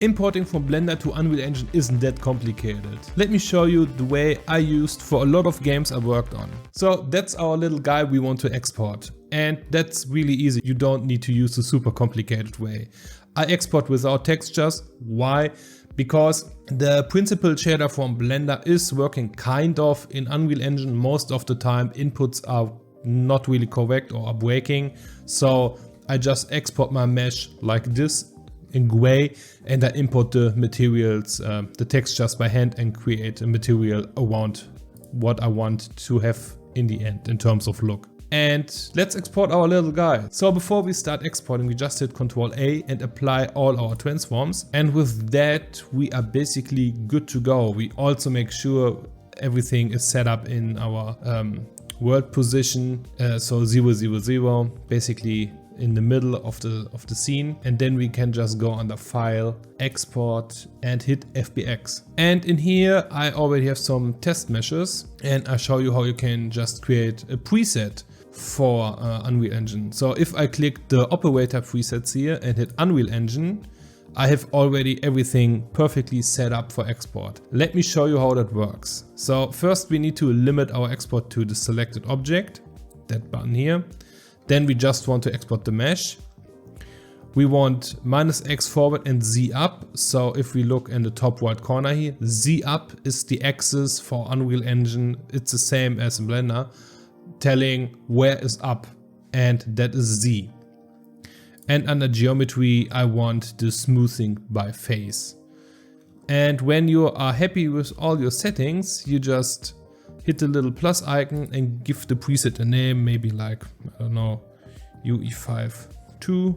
Importing from Blender to Unreal Engine isn't that complicated. Let me show you the way I used for a lot of games I worked on. So that's our little guy we want to export. And that's really easy. You don't need to use the super complicated way. I export without textures. Why? Because the principal shader from Blender is working kind of in Unreal Engine. Most of the time inputs are not really correct or are breaking. So I just export my mesh like this in gray, and I import the materials, the textures by hand, and create a material around what I want to have in the end in terms of look. And let's export our little guy. So before we start exporting, we just hit Ctrl A and apply all our transforms. And with that, we are basically good to go. We also make sure everything is set up in our world position. So 0, 0, 0, basically in the middle of the scene, and then we can just go under File, Export, and hit FBX. And in here I already have some test meshes, and I show you how you can just create a preset for Unreal Engine. So if I click the operator presets here and hit Unreal Engine, I have already everything perfectly set up for export. Let me show you how that works. So first we need to limit our export to the selected object, that button here. Then we just want to export the mesh. We want -X forward and Z up. So if we look in the top right corner here, Z up is the axis for Unreal Engine. It's the same as in Blender, telling where is up, and that is Z. And under geometry, I want the smoothing by face. And when you are happy with all your settings, you just hit the little plus icon and give the preset a name, maybe like, I don't know, UE52,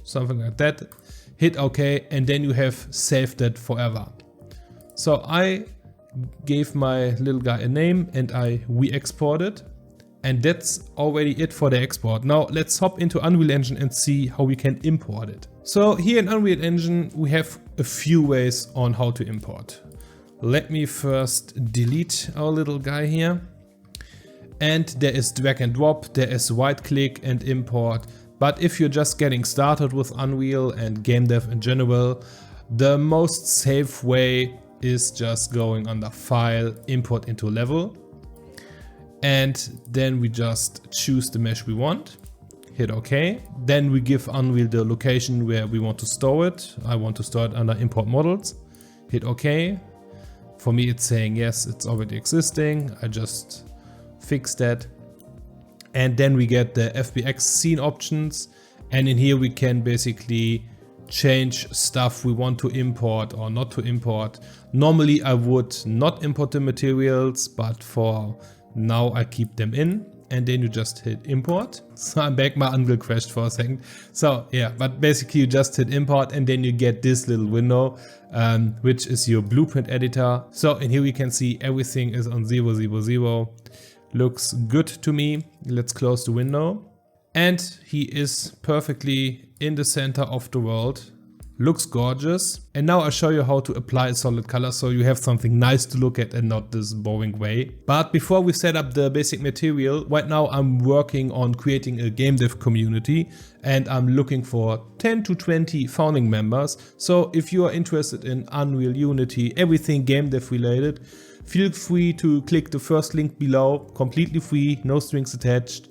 something like that. Hit OK, and then you have saved that forever. So I gave my little guy a name and I re-exported. And that's already it for the export. Now let's hop into Unreal Engine and see how we can import it. So here in Unreal Engine, we have a few ways on how to import. Let me first delete our little guy here. And there is drag and drop, there is right click and import. But if you're just getting started with Unreal and game dev in general, the most safe way is just going under File, Import into Level. And then we just choose the mesh we want, hit OK. Then we give Unreal the location where we want to store it. I want to store it under Import Models, hit OK. For me it's saying yes, it's already existing. I just fix that. And then we get the FBX scene options. And in here we can basically change stuff we want to import or not to import. Normally I would not import the materials, but for now I keep them in. And then you just hit import. So I'm back, my Unreal crashed for a second. So yeah, but basically you just hit import and then you get this little window, which is your blueprint editor. So in here we can see everything is on 0, 0, 0. Looks good to me. Let's close the window. And he is perfectly in the center of the world. Looks gorgeous. And now I'll show you how to apply a solid color so you have something nice to look at and not this boring way. But before we set up the basic material, right now I'm working on creating a game dev community and I'm looking for 10 to 20 founding members. So if you are interested in Unreal, Unity, everything game dev related, feel free to click the first link below, completely free, no strings attached.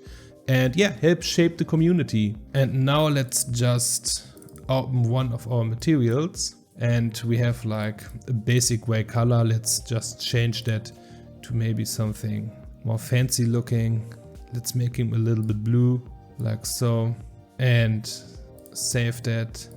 And yeah, help shape the community. And now let's just open one of our materials and we have like a basic gray color. Let's just change that to maybe something more fancy looking. Let's make him a little bit blue, like so, and save that.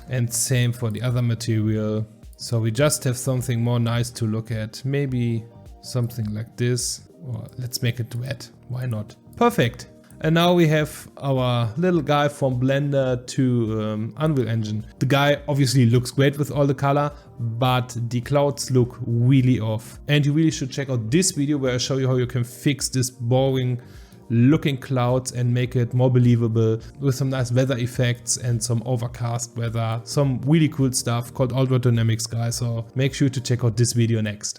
And same for the other material. So we just have something more nice to look at, maybe something like this, or let's make it red, why not? Perfect. And now we have our little guy from Blender to Unreal Engine. The guy obviously looks great with all the color, but the clouds look really off. And you really should check out this video where I show you how you can fix this boring looking clouds and make it more believable with some nice weather effects and some overcast weather, some really cool stuff called Altered Dynamics, guys. So make sure to check out this video next.